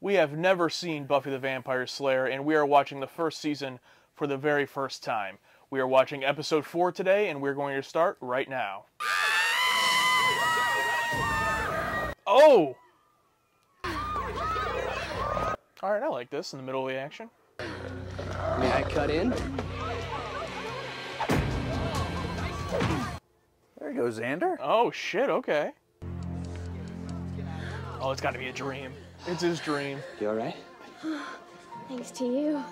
We have never seen Buffy the Vampire Slayer, and we are watching the first season for the very first time. We are watching episode 4 today, and we're going to start right now. Oh! Alright, I like this in the middle of the action. May I cut in? There you go, Xander. Oh, shit, okay. Oh, it's got to be a dream. It's his dream. You alright? Thanks to you.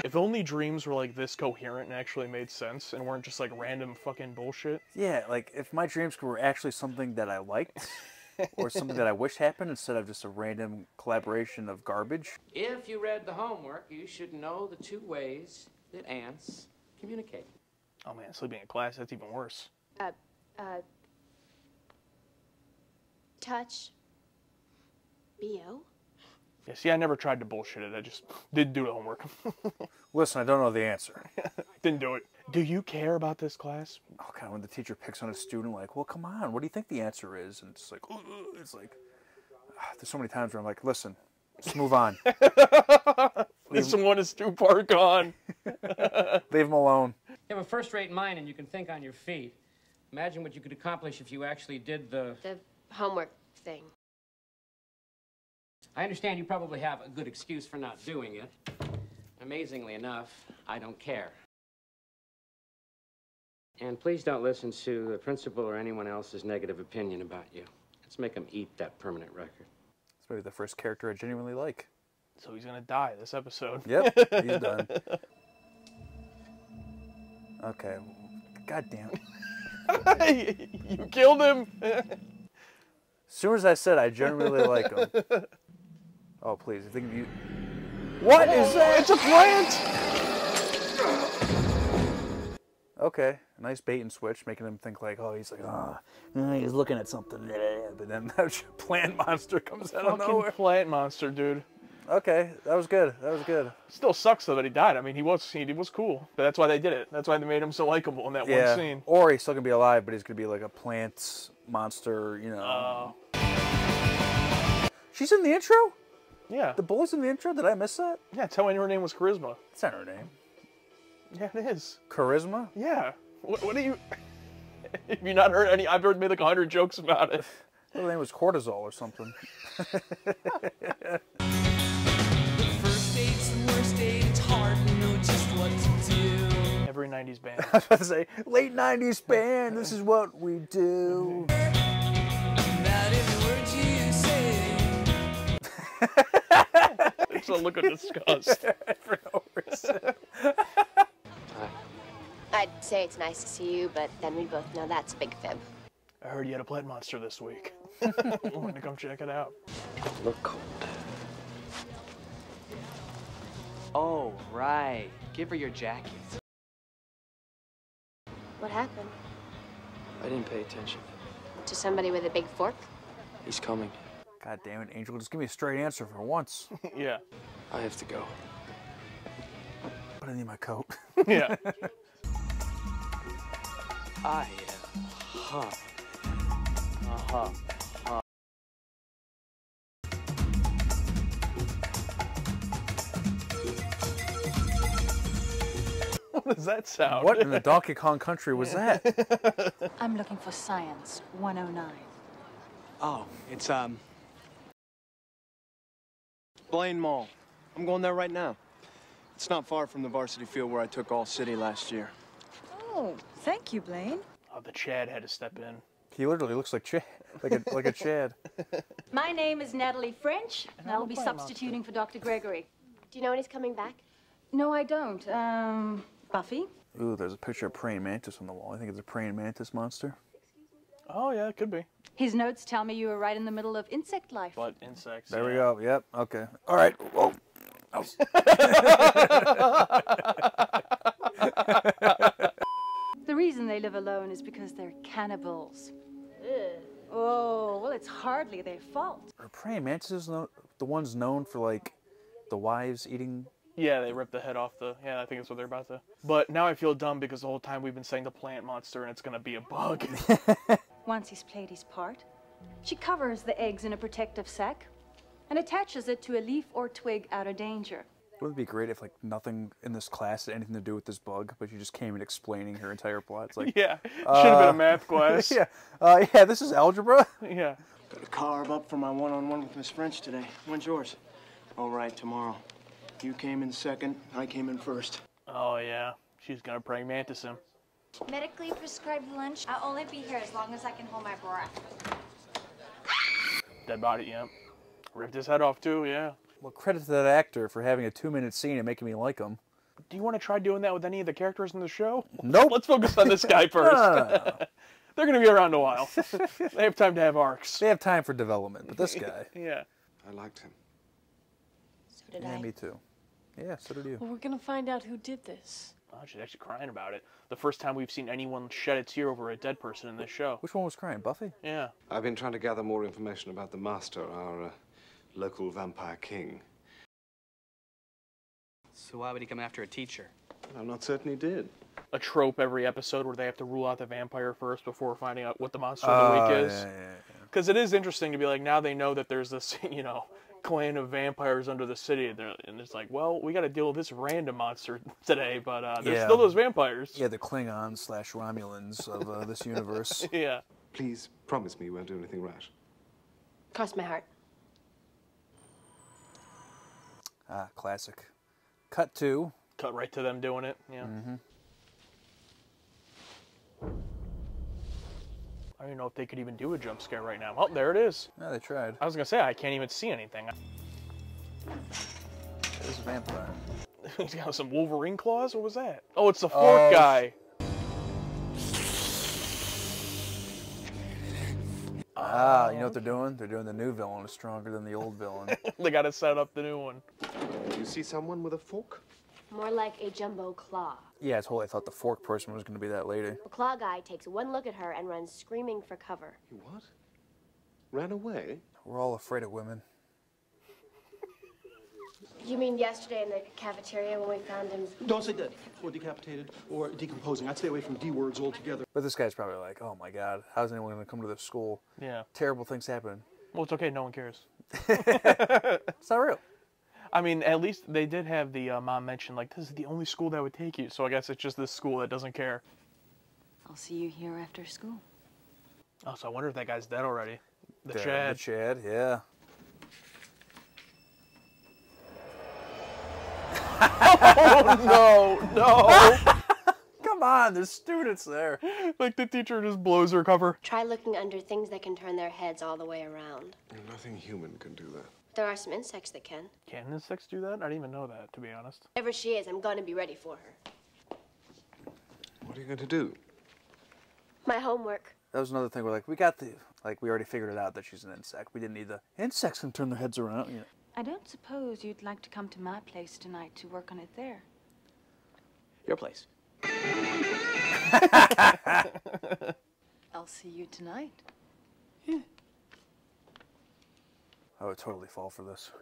If only dreams were like this coherent and actually made sense and weren't just like random fucking bullshit. Yeah, like if my dreams were actually something that I liked or something that I wish happened instead of just a random collaboration of garbage. If you read the homework, you should know the 2 ways that ants communicate. Oh man, sleeping in class, that's even worse. Touch. B.O. Yeah, see, I never tried to bullshit it. I just didn't do the homework. Listen, I don't know the answer. Didn't do it. Do you care about this class? Oh, God, when the teacher picks on a student, like, well, come on, what do you think the answer is? And it's like, there's so many times where I'm like, listen, let's move on. This one is too far gone. Leave him alone. You have a first-rate mind and you can think on your feet. Imagine what you could accomplish if you actually did the homework thing. I understand you probably have a good excuse for not doing it. Amazingly enough, I don't care. And please don't listen to the principal or anyone else's negative opinion about you. Let's make them eat that permanent record. It's maybe the first character I genuinely like. So he's gonna die this episode. Yep, he's done. Okay, God damn it. You killed him! As soon as I said I genuinely like him. Oh, please, I think you... What is that? It's a plant! Okay, nice bait and switch, making him think like, oh, he's like, he's looking at something. But then that plant monster comes out of nowhere. Fucking plant monster, dude. Okay, that was good. That was good. Still sucks though that he died. I mean, he was cool, but that's why they did it. That's why they made him so likable in that one scene. Or he's still gonna be alive, but he's gonna be like a plant monster, you know. She's in the intro? Yeah. The boy's in the intro? Did I miss that? Yeah, tell me her name was Charisma. That's not her name. Yeah, it is. Charisma? Yeah. What do you... Have you not heard any... I've heard made like 100 jokes about it. Her name was Cortisol or something. First date's the worst date, it's hard to know just what to do. Every 90s band. I was about to say, late 90s band, this is what we do. Not every word you say. It's a look of disgust. For no reason. I'd say it's nice to see you, but then we both know that's a big fib. I heard you had a plant monster this week. Want to come check it out. Look cold. Oh, right. Give her your jacket. What happened? I didn't pay attention. To somebody with a big fork? He's coming. God damn it, Angel, just give me a straight answer for once. Yeah. I have to go. But I need my coat. Yeah. I am hot. What does that sound? What in the Donkey Kong country was that? I'm looking for Science 109. Oh, it's, Blaine Mall. I'm going there right now. It's not far from the varsity field where I took all city last year. Oh, thank you, Blaine. Oh, the Chad had to step in. He literally looks like Chad, like a Chad. My name is Natalie French, and I'll be substituting for Dr. Gregory. Do you know when he's coming back? No, I don't. Buffy? Ooh, there's a picture of praying mantis on the wall. I think it's a praying mantis monster. Oh, yeah, it could be. His notes tell me you were right in the middle of insect life. But insects. There we go. Yep. Okay. All right. Whoa. Oh. The reason they live alone is because they're cannibals. Oh, well, it's hardly their fault. Are praying mantises the ones known for, like, the wives eating Yeah, they ripped the head off the... Yeah, I think that's what they're about to... But now I feel dumb because the whole time we've been saying the plant monster and it's going to be a bug. Once he's played his part, she covers the eggs in a protective sac and attaches it to a leaf or twig out of danger. Wouldn't it be great if, like, nothing in this class had anything to do with this bug, but you just came in explaining her entire plot? It's like, Yeah, should have been a math class. yeah, this is algebra. Yeah. Got a carb up for my one-on-one with Miss French today. When's yours? All right, tomorrow. You came in second, I came in first. Oh, yeah. She's going to praying mantis him. Medically prescribed lunch. I'll only be here as long as I can hold my breath. Dead body, yeah. Ripped his head off, too, yeah. Well, credit to that actor for having a 2-minute scene and making me like him. Do you want to try doing that with any of the characters in the show? Nope. Let's focus on this guy first. No. They're going to be around a while. They have time to have arcs. They have time for development, but this guy... Yeah. I liked him. So did Yeah, I. me too. Yeah, so did you. Well, we're gonna find out who did this. Oh, she's actually crying about it. The first time we've seen anyone shed a tear over a dead person in this show. Which one was crying, Buffy? Yeah. I've been trying to gather more information about the Master, our local vampire king. So why would he come after a teacher? I'm not certain he did. A trope every episode where they have to rule out the vampire first before finding out what the monster of the week is. Yeah. Because it is interesting to be like, now they know that there's this, clan of vampires under the city, and it's like, well, we got to deal with this random monster today, but there's still those vampires. Yeah, the Klingons/Romulans of this universe. Yeah. Please promise me you won't do anything rash. Cross my heart. Ah, classic. Cut to. Cut right to them doing it. Yeah. Mm-hmm. I don't even know if they could even do a jump scare right now. Oh, there it is. Yeah, they tried. I was gonna say I can't even see anything. There's a vampire. He's got some Wolverine claws. What was that? Oh, it's the fourth guy. Ah, you know what they're doing? They're doing the new villain is stronger than the old villain. They gotta set up the new one. You see someone with a fork? More like a jumbo claw. Yeah, I thought the fork person was going to be that lady. The claw guy takes one look at her and runs screaming for cover. You what? Ran away? We're all afraid of women. You mean yesterday in the cafeteria when we found him? Don't say dead, or decapitated, or decomposing. I'd stay away from D words altogether. But this guy's probably like, oh my god, how's anyone going to come to this school? Yeah. Terrible things happen. Well, it's okay. No one cares. It's not real. I mean, at least they did have the mom mention, like, this is the only school that would take you. So I guess it's just this school that doesn't care. I'll see you here after school. Oh, so I wonder if that guy's dead already. The Chad. The Chad, yeah. Oh, no. Come on, there's students there. Like the teacher just blows her cover. Try looking under things that can turn their heads all the way around. Nothing human can do that. There are some insects that can. Can insects do that? I didn't even know that, to be honest. Wherever she is, I'm going to be ready for her. What are you going to do? My homework. That was another thing. We're like, we already figured it out that she's an insect. We didn't need the insects can turn their heads around. You know. I don't suppose you'd like to come to my place tonight to work on it there. Your place. I'll see you tonight. I would totally fall for this.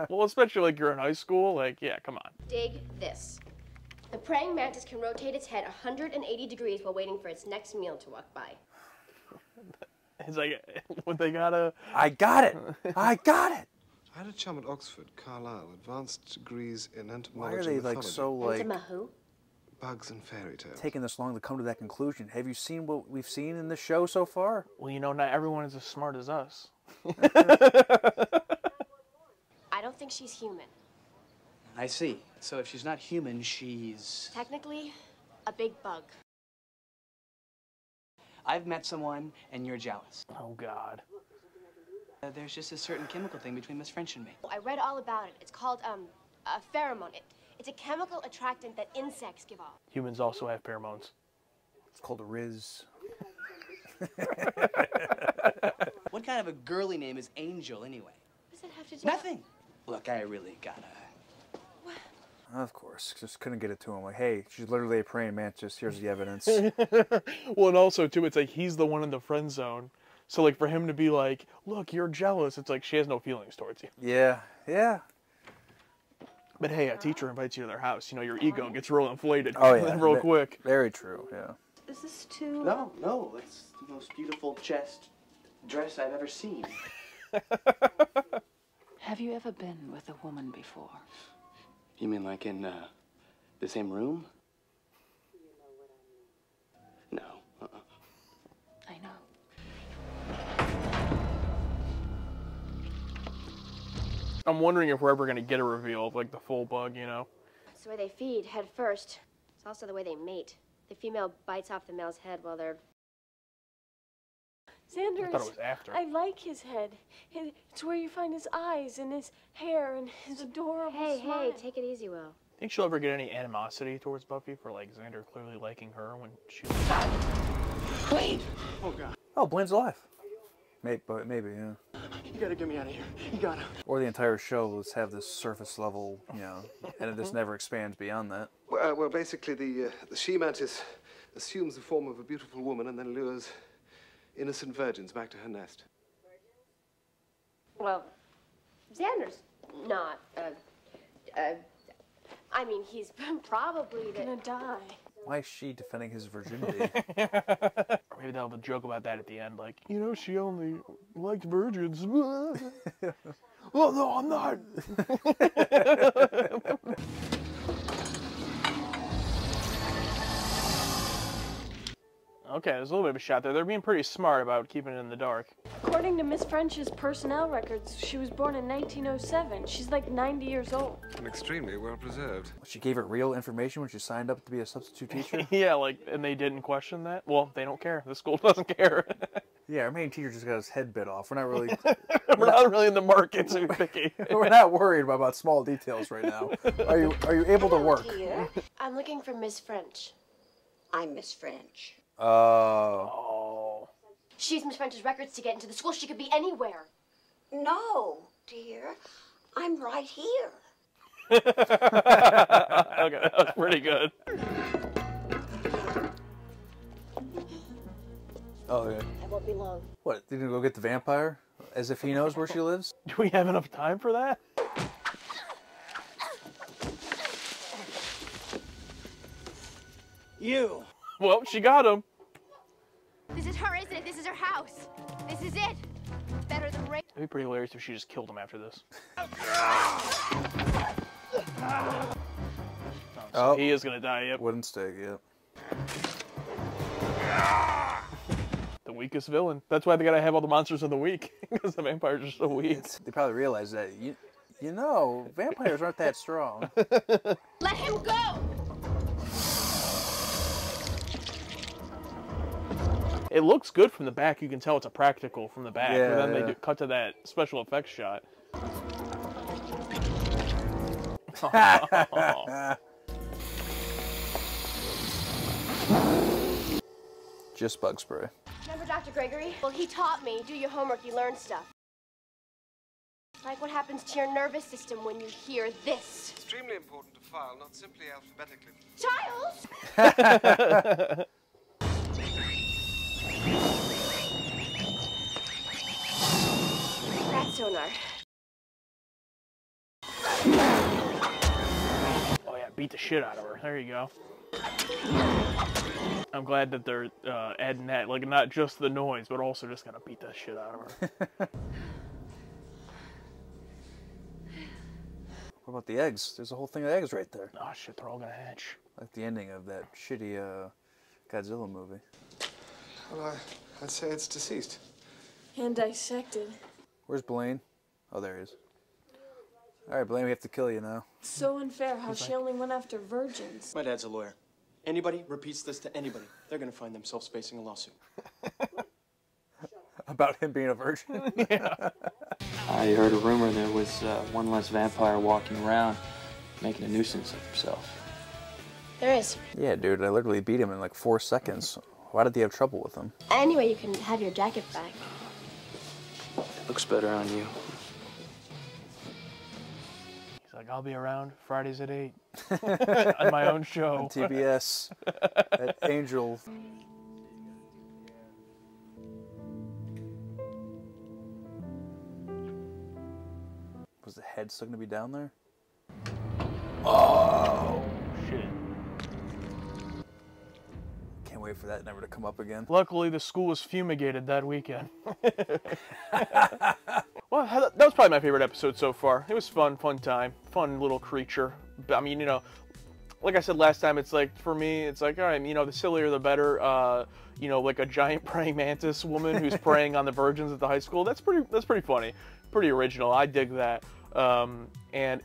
Well, especially like you're in high school. Like, yeah, come on. Dig this. The praying mantis can rotate its head 180 degrees while waiting for its next meal to walk by. It's like, when they gotta... I got it! I got it! I had a chum at Oxford, Carlisle, advanced degrees in entomology. Why are they like so like bugs and fairy tales? Taking this long to come to that conclusion? Have you seen what we've seen in this show so far? Well, you know, not everyone is as smart as us. I don't think she's human. I see. So if she's not human, she's... Technically, a big bug. I've met someone, and you're jealous. Oh, God. There's just a certain chemical thing between Miss French and me. I read all about it. It's called, a pheromone. It's a chemical attractant that insects give off. Humans also have pheromones. It's called a Riz. What kind of a girly name is Angel, anyway? What does that have to do? Nothing. Look, I really gotta... What? Of course, just couldn't get it to him. Like, hey, she's literally a praying mantis. Here's the evidence. Well, and also, too, it's like he's the one in the friend zone. So, like, for him to be like, look, you're jealous, it's like she has no feelings towards you. Yeah, yeah. But hey, a teacher invites you to their house. You know, your ego gets real inflated. Oh yeah, real quick. Very true. Yeah. Is this too... No, it's the most beautiful chest dress I've ever seen. Have you ever been with a woman before? You mean like in the same room? No. I know. I'm wondering if we're ever going to get a reveal of, like, the full bug, you know? It's the way they feed, head first. It's also the way they mate. The female bites off the male's head while they're... Xander's, I thought it was after. I like his head. It's where you find his eyes and his hair and his adorable smile. Hey, take it easy, Will. Think she'll ever get any animosity towards Buffy for, like, Xander clearly liking her when she... Wait! Oh, God. Oh, Blaine's alive. Maybe, yeah. You gotta get me out of here. You gotta. Or the entire show, let's have this surface level, you know, and it just never expands beyond that. Well, basically, the she-mantis assumes the form of a beautiful woman and then lures innocent virgins back to her nest. Well, Xander's not, I mean, he's probably gonna die. Why is she defending his virginity? Or maybe they'll have a joke about that at the end, like, you know, she only liked virgins. Well, no, I'm not. Okay, there's a little bit of a shot there. They're being pretty smart about keeping it in the dark. According to Miss French's personnel records, she was born in 1907. She's like 90 years old. And extremely well preserved. She gave her real information when she signed up to be a substitute teacher? Yeah, like, and they didn't question that? Well, they don't care. The school doesn't care. Yeah, our main teacher just got his head bit off. We're not really... We're not really in the market to be picky. We're not worried about small details right now. Are you able to work? I'm looking for Miss French. I'm Miss French. Oh. She's Miss French's records to get into the school. She could be anywhere. No, dear. I'm right here. Okay, that was pretty good. Oh, yeah. I won't be long. What, you gonna go get the vampire? As if he knows where she lives? Do we have enough time for that? You. Well, she got him. This is her, isn't it? This is her house. This is it. Better than rape. It'd be pretty hilarious if she just killed him after this. So he is gonna die, yep. Wooden stake, yep. The weakest villain. That's why they gotta have all the monsters of the week, because the vampires are so weak. They probably realize that, you know, vampires aren't that strong. Let him go! It looks good from the back. You can tell it's a practical from the back. Yeah, and then they cut to that special effects shot. Just bug spray. Remember Dr. Gregory? Well, he taught me, do your homework, you learn stuff. It's like what happens to your nervous system when you hear this. Extremely important to file, not simply alphabetically. Giles! Rat sonar. Oh yeah, beat the shit out of her. There you go. I'm glad that they're adding that, like not just the noise, but also just gonna beat the shit out of her. What about the eggs? There's a whole thing of eggs right there. Oh shit, they're all gonna hatch. Like the ending of that shitty Godzilla movie. Well, I'd say it's deceased. And dissected. Where's Blaine? Oh, there he is. All right, Blaine, we have to kill you now. So unfair how she only went after virgins. My dad's a lawyer. Anybody repeats this to anybody, they're gonna find themselves facing a lawsuit. About him being a virgin? Yeah. I heard a rumor there was one less vampire walking around, making a nuisance of himself. There is. Yeah, dude, I literally beat him in like 4 seconds. Why did he have trouble with him? Anyway, you can have your jacket back. Looks better on you. He's like, I'll be around Fridays at 8 on my own show. On TBS at Angel. Was the head still gonna be down there? Oh, shit. Can't wait for that never to come up again. Luckily, the school was fumigated that weekend. Well, that was probably my favorite episode so far. It was fun time. Fun little creature. I mean, you know, like I said last time, it's like, for me, it's like, all right, you know, the sillier the better. You know, like a giant praying mantis woman who's preying on the virgins at the high school. That's pretty funny. Pretty original. I dig that. And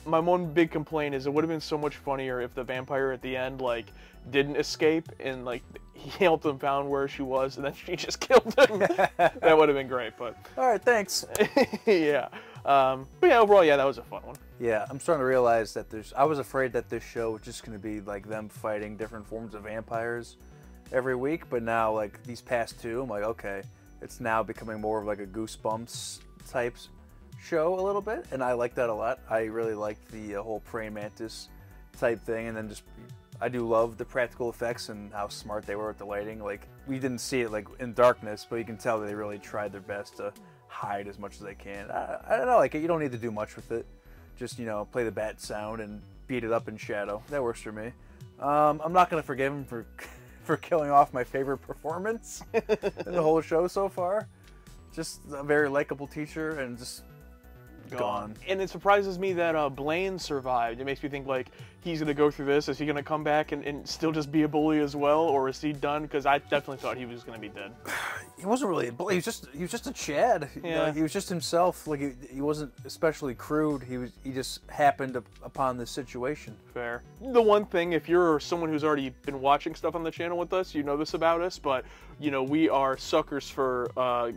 my one big complaint is it would have been so much funnier if the vampire at the end, like, didn't escape and, like, he helped them found where she was and then she just killed him. That would have been great, but... Alright, thanks. Yeah. But yeah, overall, yeah, that was a fun one. Yeah, I'm starting to realize that I was afraid that this show was just going to be, like, them fighting different forms of vampires every week, but now, like, these past two, I'm like, okay, it's now becoming more of, like, a Goosebumps type show a little bit, and I like that a lot. I really liked the whole praying mantis type thing, and then just I do love the practical effects and how smart they were with the lighting. Like, we didn't see it like in darkness, but you can tell that they really tried their best to hide as much as they can. I don't know, like, you don't need to do much with it. Just, you know, play the bat sound and beat it up in shadow. That works for me. I'm not gonna forgive him for killing off my favorite performance in the whole show so far. Just a very likable teacher and just gone. And it surprises me that Blaine survived. It makes me think, like, he's going to go through this. Is he going to come back and still just be a bully as well? Or is he done? Because I definitely thought he was going to be dead. He wasn't really a bully. He was just a Chad. Yeah. Like, he was just himself. Like, he wasn't especially crude. He just happened upon this situation. Fair. The one thing, if you're someone who's already been watching stuff on the channel with us, you know this about us, but, you know, we are suckers for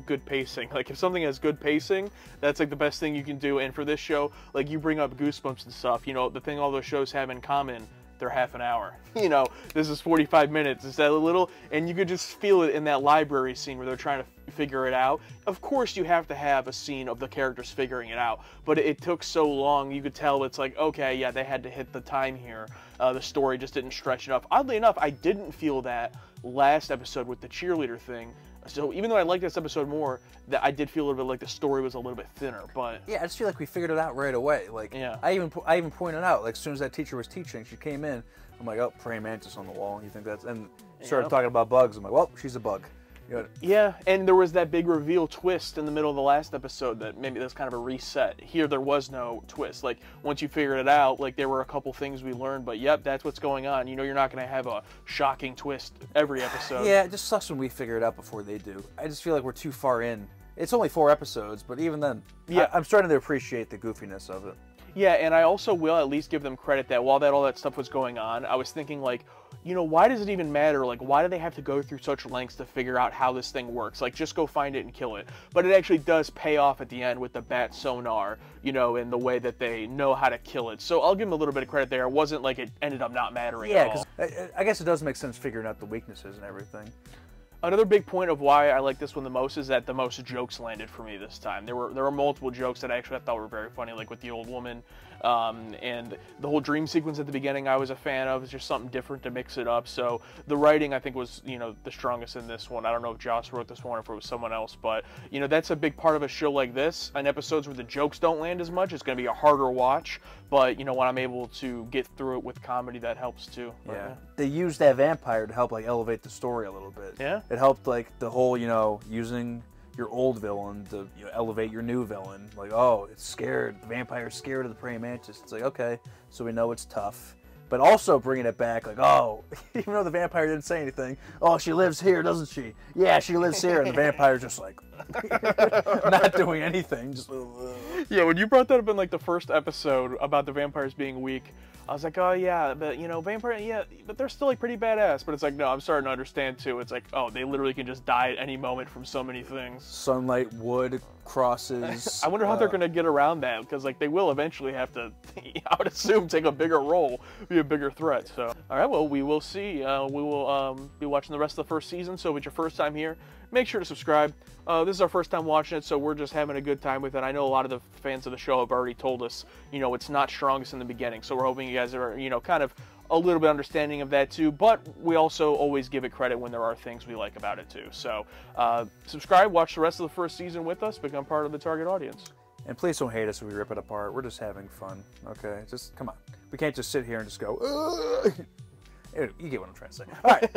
good pacing. Like, if something has good pacing, that's, like, the best thing you can do. And for this show, like, you bring up Goosebumps and stuff, you know, the thing all those shows have in common, they're half an hour. You know, this is 45 minutes. Is that a little? And you could just feel it in that library scene where they're trying to figure it out. Of course, you have to have a scene of the characters figuring it out, but it took so long, you could tell it's like, okay, yeah, they had to hit the time here. The story just didn't stretch enough. Oddly enough, I didn't feel that last episode with the cheerleader thing. So even though I liked this episode more, that I did feel a little bit like the story was a little bit thinner. But yeah, I just feel like we figured it out right away. Like, yeah. I even pointed out, like, as soon as that teacher was teaching, she came in. I'm like, oh, praying mantis on the wall. You think that's... And started talking about bugs. I'm like, well, she's a bug. You know, yeah, and there was that big reveal twist in the middle of the last episode that maybe that's kind of a reset. Here, there was no twist. Like, once you figured it out, like, there were a couple things we learned, but yep, that's what's going on. You know, you're not going to have a shocking twist every episode. Yeah, it just sucks when we figure it out before they do. I just feel like we're too far in. It's only 4 episodes, but even then, yeah, I'm starting to appreciate the goofiness of it. Yeah, and I also will at least give them credit that while all that stuff was going on, I was thinking, like, you know, why does it even matter? Like, why do they have to go through such lengths to figure out how this thing works? Like, just go find it and kill it. But it actually does pay off at the end with the bat sonar, you know, and the way that they know how to kill it. So I'll give them a little bit of credit there. It wasn't like it ended up not mattering at all. Yeah, because I guess it does make sense figuring out the weaknesses and everything. Another big point of why I like this one the most is that the most jokes landed for me this time. There were multiple jokes that I thought were very funny, like with the old woman, and the whole dream sequence at the beginning I was a fan of. It's just something different to mix it up. So the writing I think was, you know, the strongest in this one. I don't know if Joss wrote this one or if it was someone else, but, you know, that's a big part of a show like this. In episodes where the jokes don't land as much, it's going to be a harder watch, but, you know, when I'm able to get through it with comedy, that helps too. Yeah. They used that vampire to help, like, elevate the story a little bit. Yeah. It helped, like, the whole, you know, using your old villain to, you know, elevate your new villain. Like, oh, it's scared. The vampire's scared of the praying mantis. It's like, okay, so we know it's tough. But also bringing it back, like, oh, even though the vampire didn't say anything, oh, she lives here, doesn't she? Yeah, she lives here. And the vampire's just like, not doing anything. Just, yeah, when you brought that up in, like, the first episode about the vampires being weak, I was like, oh, yeah, but, you know, vampire, yeah, but they're still, like, pretty badass. But it's like, no, I'm starting to understand, too. It's like, oh, they literally can just die at any moment from so many things. Sunlight, wood, crosses. I wonder how they're going to get around that, because, like, they will eventually have to, I would assume, take a bigger role, be a bigger threat. So, all right, well, we will see. We will be watching the rest of the first season, so if it's your first time here, make sure to subscribe. This is our first time watching it, so we're just having a good time with it. I know a lot of the fans of the show have already told us, you know, it's not strongest in the beginning, so we're hoping you guys are, you know, kind of a little bit understanding of that too, but we also always give it credit when there are things we like about it too. So subscribe, watch the rest of the first season with us, become part of the target audience. And please don't hate us if we rip it apart. We're just having fun, okay? Just, come on. We can't just sit here and just go, ugh. You get what I'm trying to say. All right.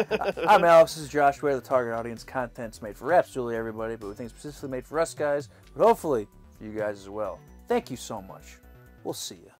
I'm Alex. This is Josh Ware, the target audience. Content's made for absolutely everybody, but we think specifically made for us guys, but hopefully for you guys as well. Thank you so much. We'll see you.